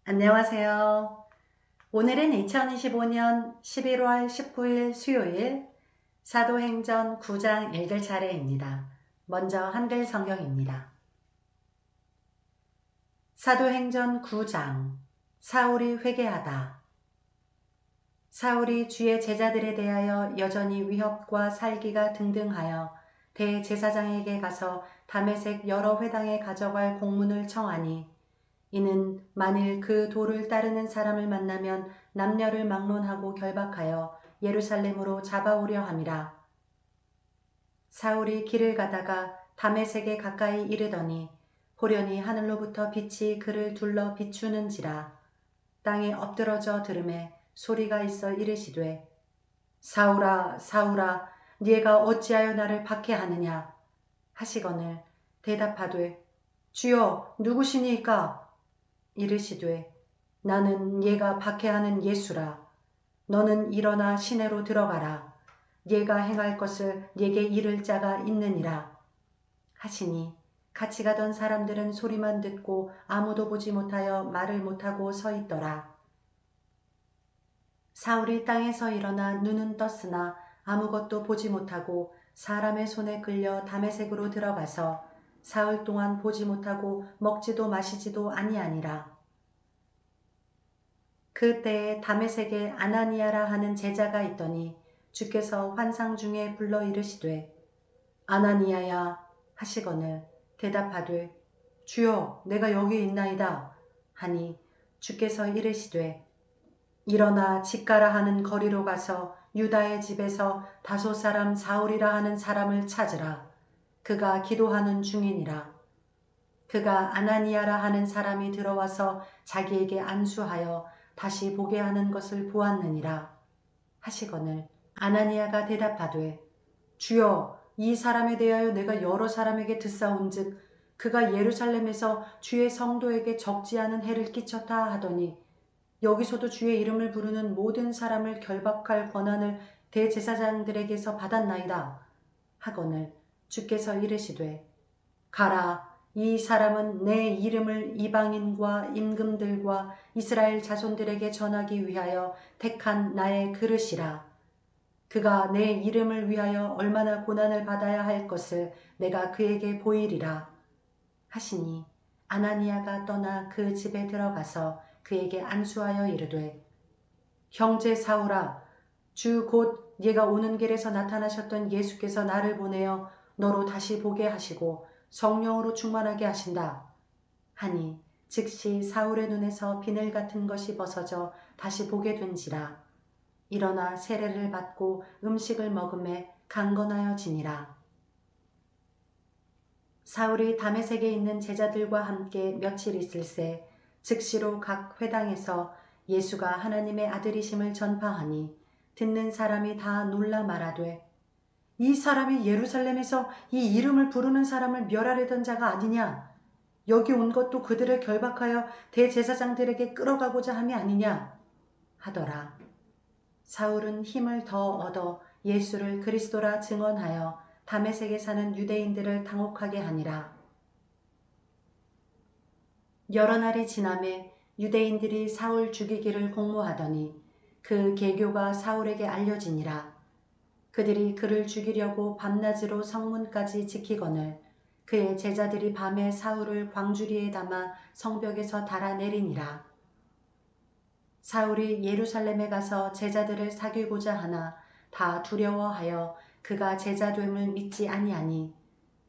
안녕하세요. 오늘은 2025년 11월 19일 수요일 사도행전 9장 읽을 차례입니다. 먼저 한글 성경입니다. 사도행전 9장 사울이 회개하다. 사울이 주의 제자들에 대하여 여전히 위협과 살기가 등등하여 대제사장에게 가서 다메섹 여러 회당에 가져갈 공문을 청하니 이는 만일 그 도를 따르는 사람을 만나면 남녀를 막론하고 결박하여 예루살렘으로 잡아오려 함이라. 사울이 길을 가다가 다메섹에 가까이 이르더니 호련히 하늘로부터 빛이 그를 둘러 비추는지라. 땅에 엎드러져 들음에 소리가 있어 이르시되 사울아 사울아 네가 어찌하여 나를 박해하느냐 하시거늘 대답하되 주여 누구시니까 이르시되 나는 네가 박해하는 예수라. 너는 일어나 시내로 들어가라. 네가 행할 것을 네게 이를 자가 있느니라 하시니 같이 가던 사람들은 소리만 듣고 아무도 보지 못하여 말을 못하고 서 있더라. 사울이 땅에서 일어나 눈은 떴으나 아무것도 보지 못하고 사람의 손에 끌려 다메섹으로 들어가서 사흘 동안 보지 못하고 먹지도 마시지도 아니하니라. 그때에 다메섹에 아나니아라 하는 제자가 있더니 주께서 환상 중에 불러 이르시되 아나니아야 하시거늘 대답하되 주여 내가 여기 있나이다 하니 주께서 이르시되 일어나 직가라 하는 거리로 가서 유다의 집에서 다소 사람 사울이라 하는 사람을 찾으라. 그가 기도하는 중이니라. 그가 아나니아라 하는 사람이 들어와서 자기에게 안수하여 다시 보게 하는 것을 보았느니라 하시거늘 아나니아가 대답하되 주여 이 사람에 대하여 내가 여러 사람에게 듣사온즉 그가 예루살렘에서 주의 성도에게 적지 않은 해를 끼쳤다 하더니 여기서도 주의 이름을 부르는 모든 사람을 결박할 권한을 대제사장들에게서 받았나이다 하거늘 주께서 이르시되 가라. 이 사람은 내 이름을 이방인과 임금들과 이스라엘 자손들에게 전하기 위하여 택한 나의 그릇이라. 그가 내 이름을 위하여 얼마나 고난을 받아야 할 것을 내가 그에게 보이리라 하시니 아나니아가 떠나 그 집에 들어가서 그에게 안수하여 이르되 형제 사울아 주 곧 네가 오는 길에서 나타나셨던 예수께서 나를 보내어 너로 다시 보게 하시고 성령으로 충만하게 하신다 하니 즉시 사울의 눈에서 비늘 같은 것이 벗어져 다시 보게 된지라. 일어나 세례를 받고 음식을 먹음에 강건하여지니라. 사울이 다메섹에 있는 제자들과 함께 며칠 있을새 즉시로 각 회당에서 예수가 하나님의 아들이심을 전파하니 듣는 사람이 다 놀라 말하되 이 사람이 예루살렘에서 이 이름을 부르는 사람을 멸하려던 자가 아니냐. 여기 온 것도 그들을 결박하여 대제사장들에게 끌어가고자 함이 아니냐 하더라. 사울은 힘을 더 얻어 예수를 그리스도라 증언하여 다메섹에 사는 유대인들을 당혹하게 하니라. 여러 날이 지나매 유대인들이 사울 죽이기를 공모하더니 그 계교가 사울에게 알려지니라. 그들이 그를 죽이려고 밤낮으로 성문까지 지키거늘 그의 제자들이 밤에 사울을 광주리에 담아 성벽에서 달아내리니라. 사울이 예루살렘에 가서 제자들을 사귀고자 하나 다 두려워하여 그가 제자됨을 믿지 아니하니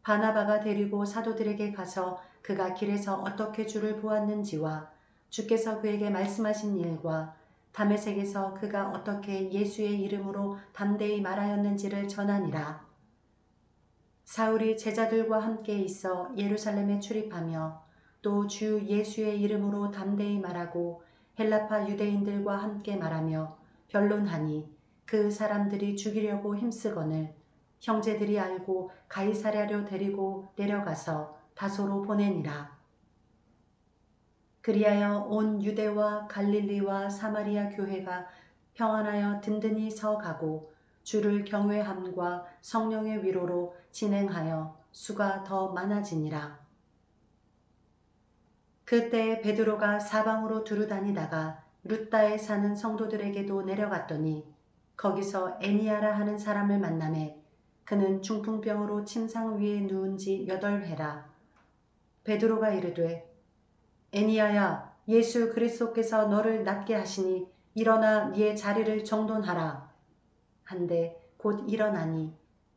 바나바가 데리고 사도들에게 가서 그가 길에서 어떻게 주를 보았는지와 주께서 그에게 말씀하신 일과 다메섹에서 그가 어떻게 예수의 이름으로 담대히 말하였는지를 전하니라. 사울이 제자들과 함께 있어 예루살렘에 출입하며 또 주 예수의 이름으로 담대히 말하고 헬라파 유대인들과 함께 말하며 변론하니 그 사람들이 죽이려고 힘쓰거늘 형제들이 알고 가이사랴로 데리고 내려가서 다소로 보내니라. 그리하여 온 유대와 갈릴리와 사마리아 교회가 평안하여 든든히 서가고 주를 경외함과 성령의 위로로 진행하여 수가 더 많아지니라. 그때 베드로가 사방으로 두루다니다가 룻다에 사는 성도들에게도 내려갔더니 거기서 에니야라 하는 사람을 만나매 그는 중풍병으로 침상 위에 누운 지 8회라. 베드로가 이르되 에니야야 예수 그리스도께서 너를 낫게 하시니 일어나 네의 자리를 정돈하라. 한데 곧 일어나니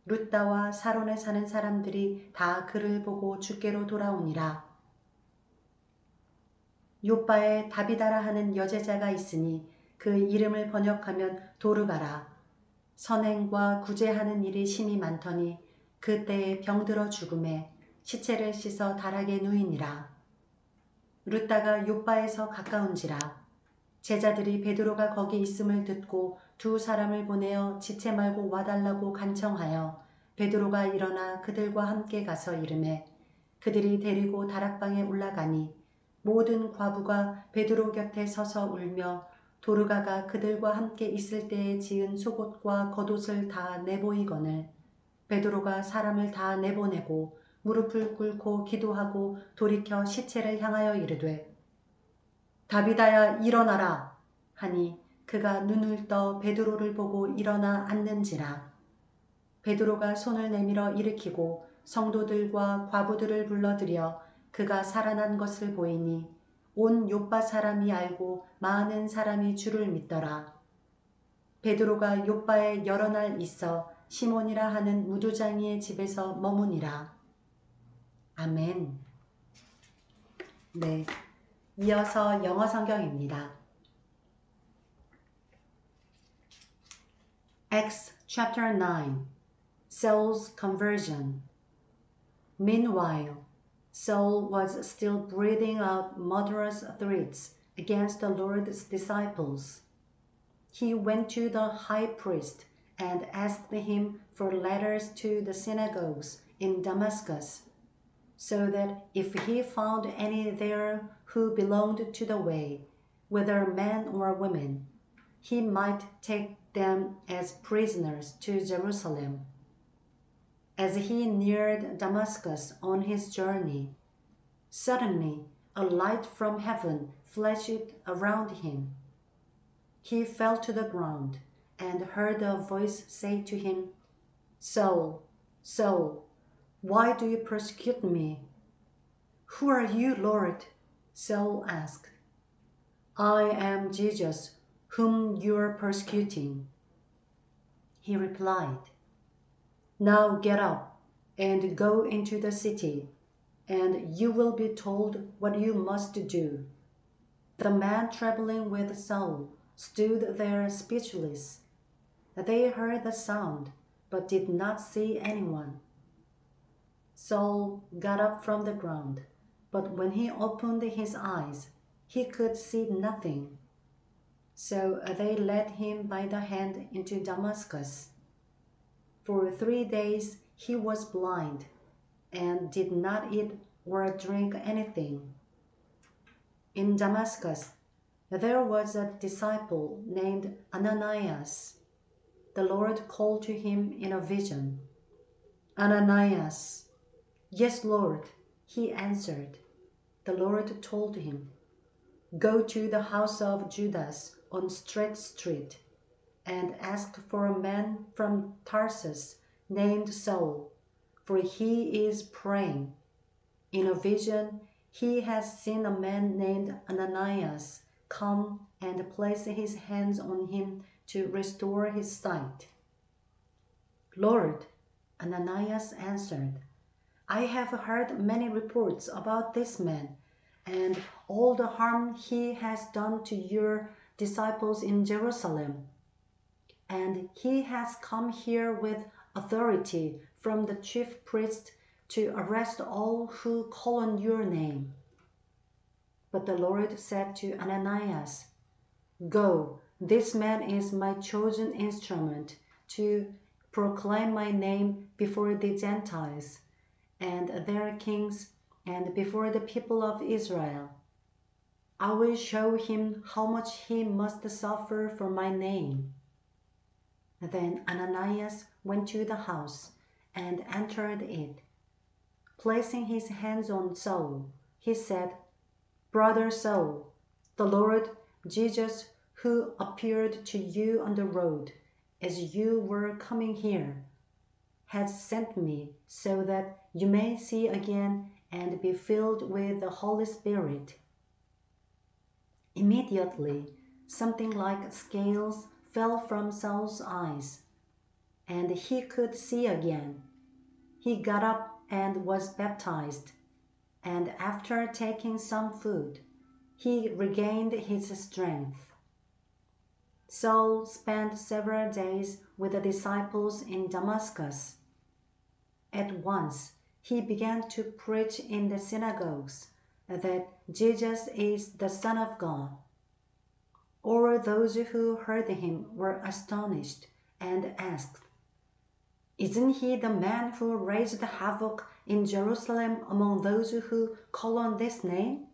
룻다와 사론에 사는 사람들이 다 그를 보고 주께로 돌아오니라. 요바에 다비다라 하는 여제자가 있으니 그 이름을 번역하면 도르가라. 선행과 구제하는 일이 심히 많더니 그때에 병들어 죽음에 시체를 씻어 다락에 누이니라. 룻다가 요바에서 가까운지라. 제자들이 베드로가 거기 있음을 듣고 2 사람을 보내어 지체 말고 와달라고 간청하여 베드로가 일어나 그들과 함께 가서 이르매 그들이 데리고 다락방에 올라가니 모든 과부가 베드로 곁에 서서 울며 도르가가 그들과 함께 있을 때에 지은 속옷과 겉옷을 다 내보이거늘 베드로가 사람을 다 내보내고 무릎을 꿇고 기도하고 돌이켜 시체를 향하여 이르되 다비다야 일어나라 하니 그가 눈을 떠 베드로를 보고 일어나 앉는지라. 베드로가 손을 내밀어 일으키고 성도들과 과부들을 불러들여 그가 살아난 것을 보이니 온 요빠 사람이 알고 많은 사람이 주를 믿더라. 베드로가 요빠에 여러 날 있어 시몬이라 하는 무두장이의 집에서 머무니라. 아멘. 네, 이어서 영어 성경입니다. Acts chapter 9. Saul's conversion. Meanwhile, Saul was still breathing out murderous threats against the Lord's disciples. He went to the high priest and asked him for letters to the synagogues in Damascus, so that if he found any there who belonged to the way, whether men or women, he might take them as prisoners to Jerusalem. As he neared Damascus on his journey, suddenly a light from heaven flashed around him. He fell to the ground and heard a voice say to him, Saul, Saul, why do you persecute me? Who are you, Lord? Saul asked. I am Jesus, whom you are persecuting. He replied, Now get up and go into the city, and you will be told what you must do. The man traveling with Saul stood there speechless. They heard the sound, but did not see anyone. Saul got up from the ground, but when he opened his eyes, he could see nothing. So they led him by the hand into Damascus. For 3 days he was blind, and did not eat or drink anything. In Damascus there was a disciple named Ananias. The Lord called to him in a vision, Ananias. Yes, Lord, he answered. The Lord told him, Go to the house of Judas on Straight Street, and ask for a man from Tarsus named Saul, for he is praying. In a vision he has seen a man named Ananias come and place his hands on him to restore his sight. Lord, Ananias answered, I have heard many reports about this man and all the harm he has done to your disciples in Jerusalem. And he has come here with authority from the chief priest to arrest all who call on your name. But the Lord said to Ananias, Go, this man is my chosen instrument to proclaim my name before the Gentiles and their kings and before the people of Israel. I will show him how much he must suffer for my name. Then Ananias went to the house and entered it. Placing his hands on Saul, he said, Brother Saul, the Lord Jesus who appeared to you on the road as you were coming here has sent me so that you may see again and be filled with the Holy Spirit." Immediately, something like scales fell from Saul's eyes, and he could see again. He got up and was baptized, and after taking some food, he regained his strength. Saul spent several days with the disciples in Damascus. At once, he began to preach in the synagogues that Jesus is the Son of God. All those who heard him were astonished and asked, "Isn't he the man who raised havoc in Jerusalem among those who call on this name?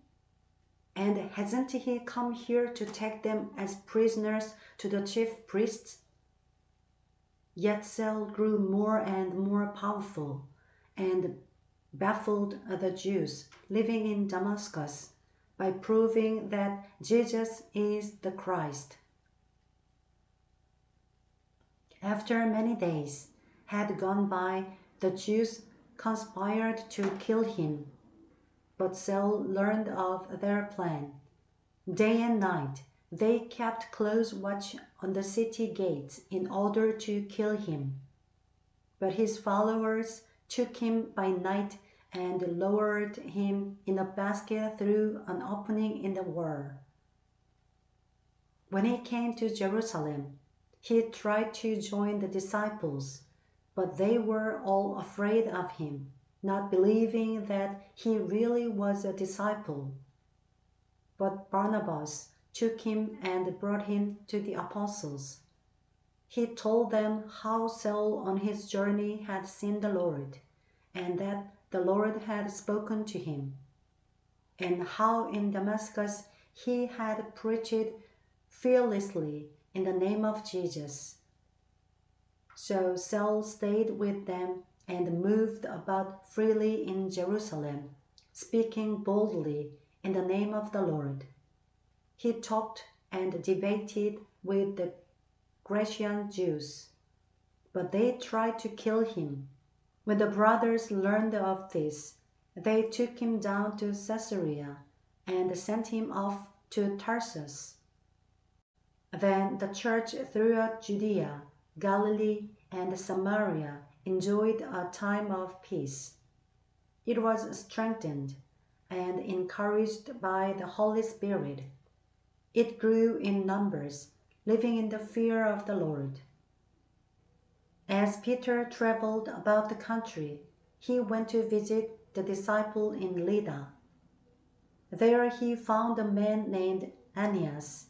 And hasn't he come here to take them as prisoners to the chief priests?" Yet Saul grew more and more powerful and baffled the Jews living in Damascus by proving that Jesus is the Christ. After many days had gone by, the Jews conspired to kill him, but Saul learned of their plan. Day and night they kept close watch on the city gates in order to kill him. But his followers took him by night and lowered him in a basket through an opening in the wall. When he came to Jerusalem, he tried to join the disciples, but they were all afraid of him, not believing that he really was a disciple. But Barnabas took him and brought him to the apostles. He told them how Saul on his journey had seen the Lord, and that the Lord had spoken to him, and how in Damascus he had preached fearlessly in the name of Jesus. So Saul stayed with them and moved about freely in Jerusalem, speaking boldly in the name of the Lord. He talked and debated with the Grecian Jews, but they tried to kill him. When the brothers learned of this, they took him down to Caesarea and sent him off to Tarsus. Then the church throughout Judea, Galilee, and Samaria enjoyed a time of peace. It was strengthened and encouraged by the Holy Spirit. It grew in numbers, living in the fear of the Lord. As Peter traveled about the country, he went to visit the disciple in Lydda. There he found a man named Aeneas,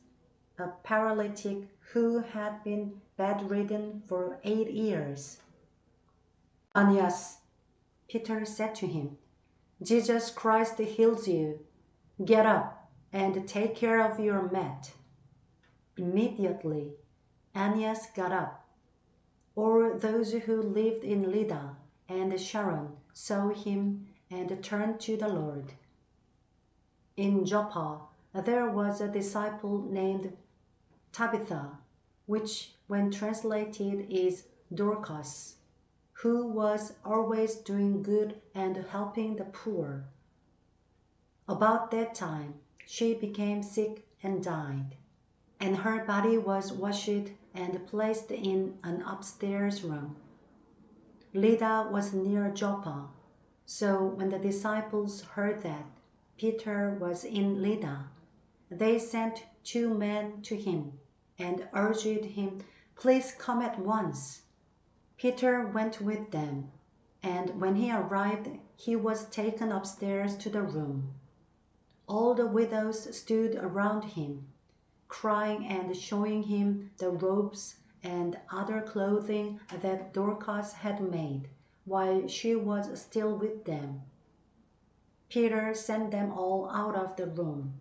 a paralytic who had been bedridden for 8 years. "Aeneas," Peter said to him, "Jesus Christ heals you. Get up and take care of your mat." Immediately, Aeneas got up. All those who lived in Lydda and Sharon saw him and turned to the Lord. In Joppa there was a disciple named Tabitha, which when translated is Dorcas, who was always doing good and helping the poor. About that time she became sick and died, and her body was washed and placed in an upstairs room. Lydda was near Joppa, so when the disciples heard that Peter was in Lydda, they sent 2 men to him and urged him, "Please come at once." Peter went with them, and when he arrived, he was taken upstairs to the room. All the widows stood around him, crying and showing him the robes and other clothing that Dorcas had made while she was still with them. Peter sent them all out of the room.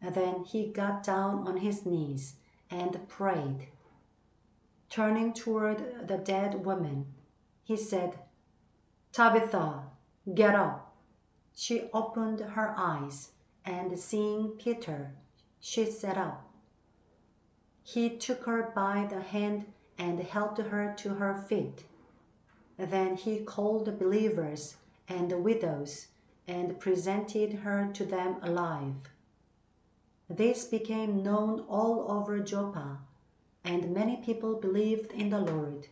Then he got down on his knees and prayed. Turning toward the dead woman, he said, "Tabitha, get up." She opened her eyes, and seeing Peter, she sat up. He took her by the hand and helped her to her feet. Then he called the believers and the widows and presented her to them alive. This became known all over Joppa, and many people believed in the Lord.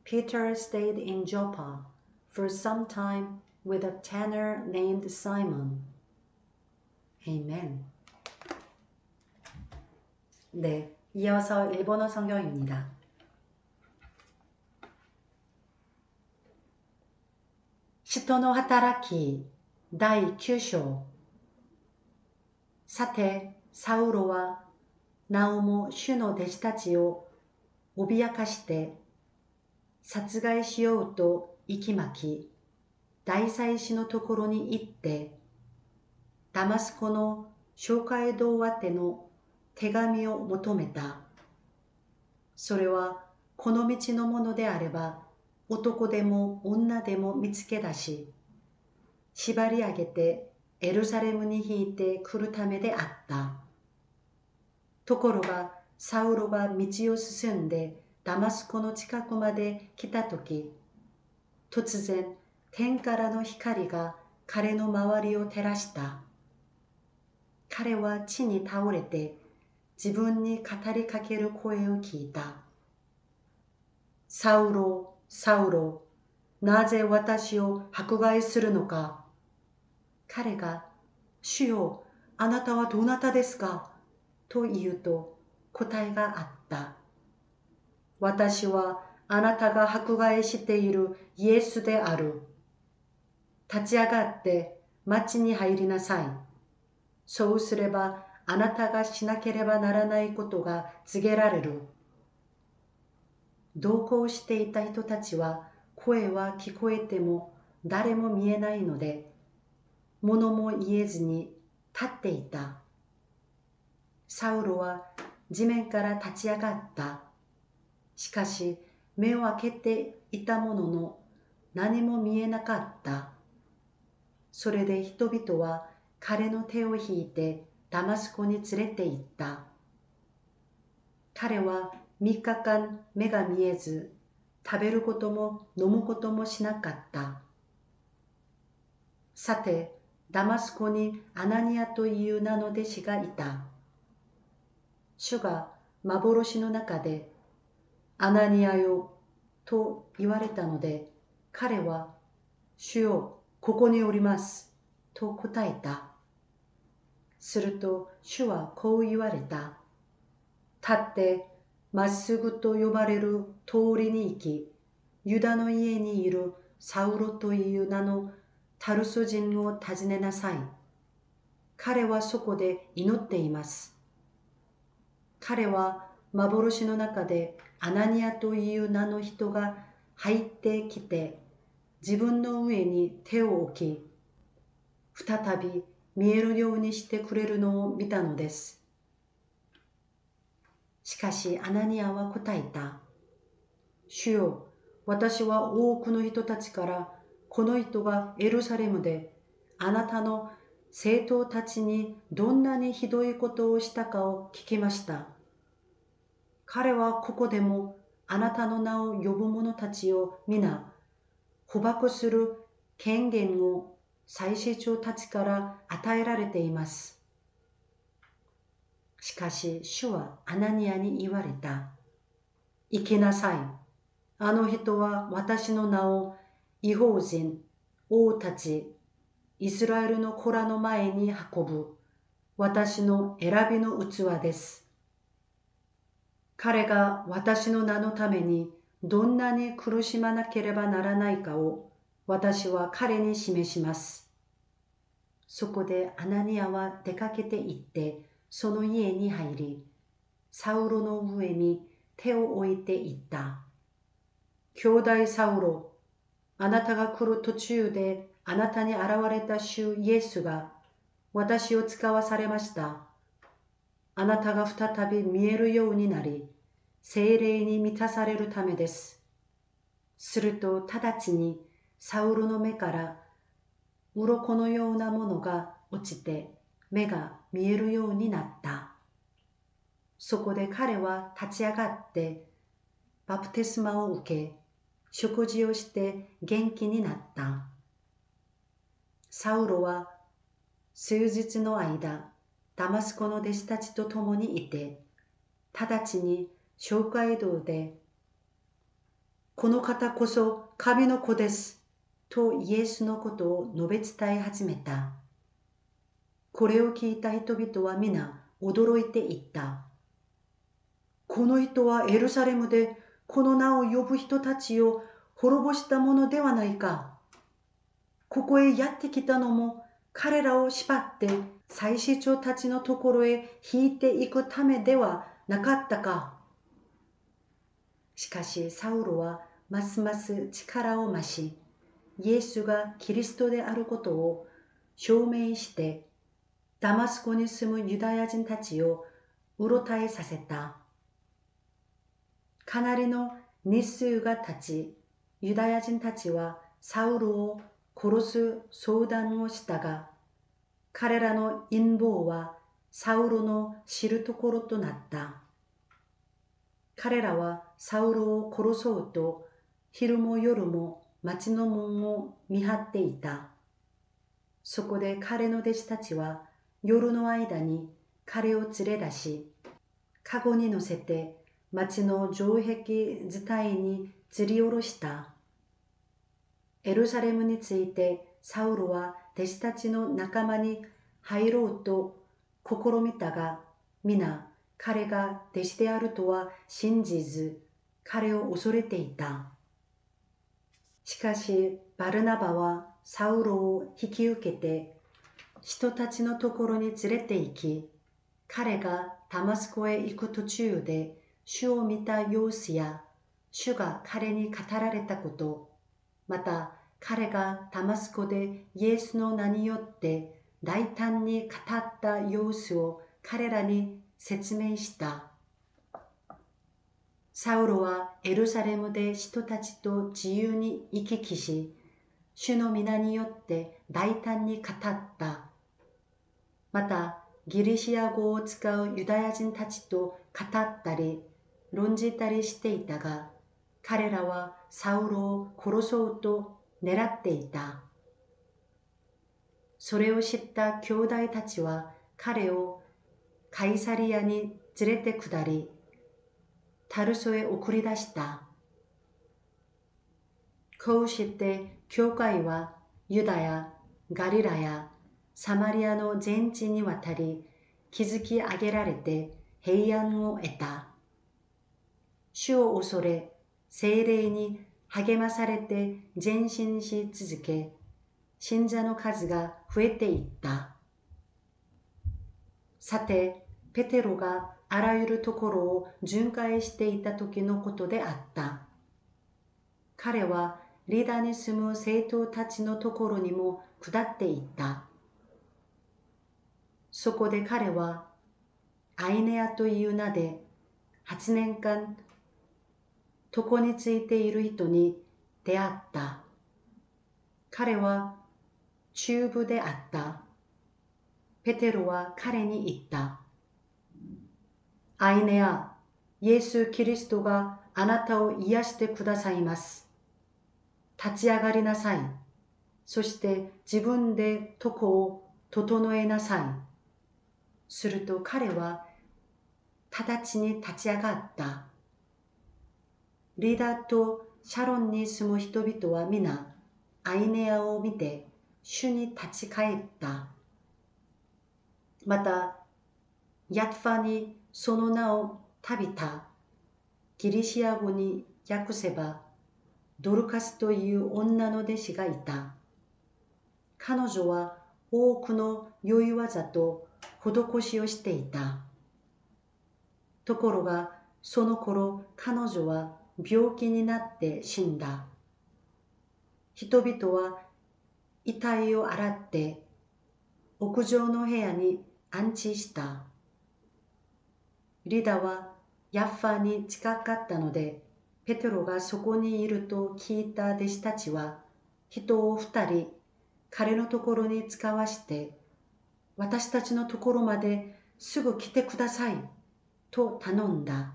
Peter stayed in Joppa for some time with a tanner named Simon. Amen. 네, 이어서 일본어 성경입니다. 人の働き第9章。さて、サウロはなおも主の弟子たちを脅かして殺害しようと息巻き、大祭司のところに行って、ダマスコの紹介道宛ての手紙を求めた。それはこの道のものであれば、男でも女でも見つけ出し、縛り上げてエルサレムに引いてくるためであった。ところが、サウロが道を進んでダマスコの近くまで来たとき、突然天からの光が彼の周りを照らした。彼は地に倒れて自分に語りかける声を聞いた。サウロ、サウロ、なぜ私を迫害するのか。彼が、主よ、あなたはどなたですかと言うと答えがあった。私はあなたが迫害しているイエスである。立ち上がって町に入りなさい。そうすればあなたがしなければならないことが告げられる。同行していた人たちは声は聞こえても誰も見えないので、物も言えずに立っていた。サウロは地面から立ち上がった。しかし目を開けていたものの何も見えなかった。それで人々は彼の手を引いてダマスコに連れて行った。彼は3日間目が見えず、食べることも飲むこともしなかった。さて、ダマスコにアナニアという名の弟子がいた。主が幻の中で、アナニアよと言われたので、彼は、主よ、ここにおります、と答えた。すると主はこう言われた。立ってまっすぐと呼ばれる通りに行き、ユダの家にいるサウロという名のタルソ人を訪ねなさい。彼はそこで祈っています。彼は幻の中でアナニアという名の人が入ってきて、自分の上に手を置き、再び見えるようにしてくれるのを見たのです。しかしアナニアは答えた。主よ、私は多くの人たちからこの人がエルサレムであなたの生徒たちにどんなにひどいことをしたかを聞きました。彼はここでもあなたの名を呼ぶ者たちを皆捕獲する権限を祭司長たちから与えられています。しかし主はアナニアに言われた。行きなさい。あの人は私の名を異邦人、王たち、イスラエルの子らの前に運ぶ私の選びの器です。彼が私の名のためにどんなに苦しまなければならないかを私は彼に示します。そこでアナニアは出かけて行ってその家に入り、サウロの上に手を置いて言った。兄弟サウロ、あなたが来る途中であなたに現れた主イエスが私を使わされました。あなたが再び見えるようになり、聖霊に満たされるためです。すると直ちにサウロの目から鱗のようなものが落ちて目が見えるようになった。そこで彼は立ち上がってバプテスマを受け、食事をして元気になった。サウロは数日の間、ダマスコの弟子たちと共にいて、直ちに紹介道で、この方こそ神の子です、とイエスのことを述べ伝え始めた。これを聞いた人々は皆驚いていった。この人はエルサレムでこの名を呼ぶ人たちを滅ぼしたものではないか。ここへやってきたのも彼らを縛って祭司長たちのところへ引いていくためではなかったか。しかしサウロはますます力を増し、イエスがキリストであることを証明して、ダマスコに住むユダヤ人たちをうろたえさせた。かなりの日数が経ち、ユダヤ人たちはサウルを殺す相談をしたが、彼らの陰謀はサウルの知るところとなった。彼らはサウルを殺そうと昼も夜も町の門を見張っていた。そこで彼の弟子たちは夜の間に彼を連れ出し、かごに乗せて町の城壁伝いに吊り下ろした。エルサレムについてサウルは弟子たちの仲間に入ろうと試みたが、皆彼が弟子であるとは信じず、彼を恐れていた。しかしバルナバはサウロを引き受けて人たちのところに連れて行き、彼がダマスコへ行く途中で主を見た様子や、主が彼に語られたこと、また彼がダマスコでイエスの名によって大胆に語った様子を彼らに説明した。サウロはエルサレムで人たちと自由に行き来し、主の皆によって大胆に語った。また、ギリシア語を使うユダヤ人たちと語ったり、論じたりしていたが、彼らはサウロを殺そうと狙っていた。それを知った兄弟たちは彼をカイサリアに連れて下り、タルソへ送り出した。こうして教会はユダヤ、ガリラヤ、サマリアの全地にわたり築き上げられて平安を得た。主を恐れ、聖霊に励まされて前進し続け、信者の数が増えていった。さて、ペテロがあらゆるところを巡回していた時のことであった。彼はリダに住む生徒たちのところにも下っていった。そこで彼はアイネアという名で8年間床についている人に出会った。彼は中部であった。ペテロは彼に言った。アイネア、イエス・キリストがあなたを癒してくださいます。立ち上がりなさい。そして自分で床を整えなさい。すると彼は直ちに立ち上がった。リダとシャロンに住む人々は皆アイネアを見て主に立ち返った。またヤッファにその名をタビタ、ギリシア語に訳せばドルカスという女の弟子がいた。彼女は多くの良い技と施しをしていた。ところがその頃彼女は病気になって死んだ。人々は遺体を洗って屋上の部屋に安置した。リダはヤッファに近かったので、ペテロがそこにいると聞いた弟子たちは人を2人彼のところに使わして、私たちのところまですぐ来てくださいと頼んだ。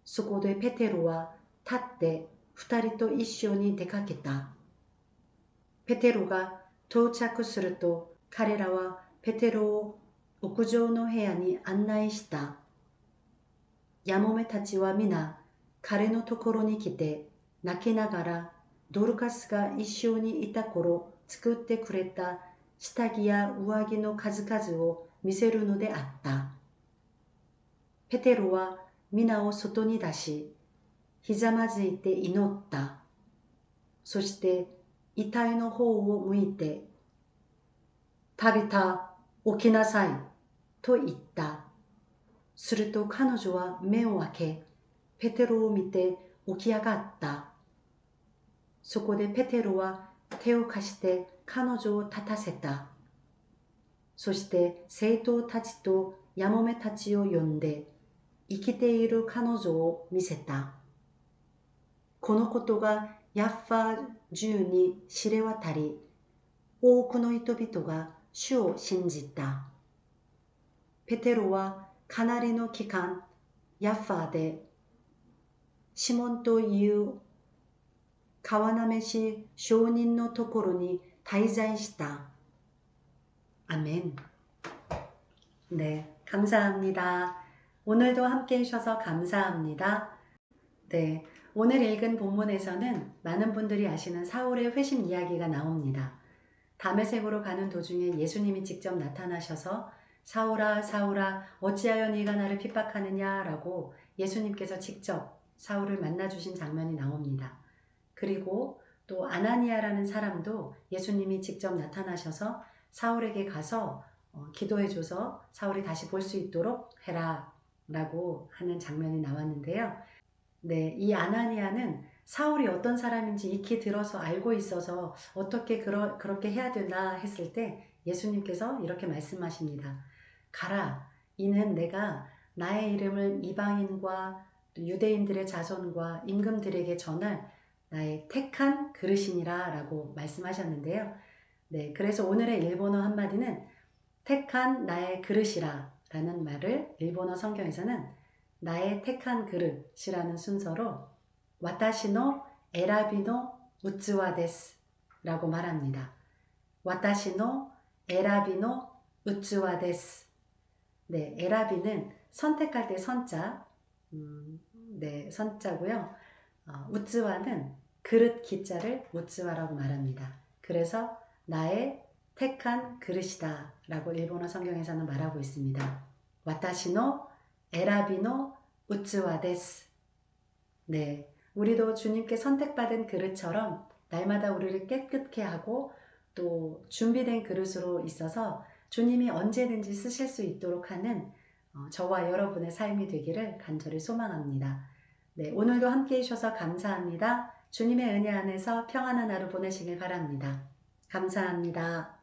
そこでペテロは立って二人と一緒に出かけた。ペテロが到着すると彼らはペテロを屋上の部屋に案内した。やもめたちは皆彼のところに来て泣きながらドルカスが一緒にいた頃作ってくれた下着や上着の数々を見せるのであった。ペテロは皆を外に出し、ひざまずいて祈った。そして遺体の方を向いて、タビタ、起きなさいと言った。すると彼女は目を開け、ペテロを見て起き上がった。そこでペテロは手を貸して彼女を立たせた。そして生徒たちとやもめたちを呼んで、生きている彼女を見せた。このことがヤッファ中に知れ渡り、多くの人々が主を信じた。ペテロはかなりの期間、ヤッファでシモンという川なめし商人のところに滞在した. 아멘. 네, 감사합니다. 오늘도 함께 해주셔서 감사합니다. 네, 오늘 읽은 본문에서는 많은 분들이 아시는 사울의 회심 이야기가 나옵니다. 다메섹으로 가는 도중에 예수님이 직접 나타나셔서 사울아 사울아 어찌하여 네가 나를 핍박하느냐 라고 예수님께서 직접 사울을 만나주신 장면이 나옵니다. 그리고 또 아나니아라는 사람도 예수님이 직접 나타나셔서 사울에게 가서 기도해줘서 사울이 다시 볼 수 있도록 해라 라고 하는 장면이 나왔는데요. 네, 이 아나니아는 사울이 어떤 사람인지 익히 들어서 알고 있어서 어떻게 그렇게 해야 되나 했을 때 예수님께서 이렇게 말씀하십니다. 가라, 이는 내가 나의 이름을 이방인과 유대인들의 자손과 임금들에게 전할 나의 택한 그릇이니라 라고 말씀하셨는데요. 네, 그래서 오늘의 일본어 한마디는 택한 나의 그릇이라 라는 말을 일본어 성경에서는 나의 택한 그릇이라는 순서로 와타시노 에라비노 우츠와 데스 라고 말합니다. 와타시노 에라비노 우츠와 데스. 네, 에라비는 선택할 때 선자, 네, 선자고요. 우츠와는 그릇 기자를 우츠와라고 말합니다. 그래서 나의 택한 그릇이다 라고 일본어 성경에서는 말하고 있습니다. 와타시노 에라비노 우츠와 데스. 네, 우리도 주님께 선택받은 그릇처럼 날마다 우리를 깨끗게 하고 또 준비된 그릇으로 있어서 주님이 언제든지 쓰실 수 있도록 하는 저와 여러분의 삶이 되기를 간절히 소망합니다. 네, 오늘도 함께 해주셔서 감사합니다. 주님의 은혜 안에서 평안한 하루 보내시길 바랍니다. 감사합니다.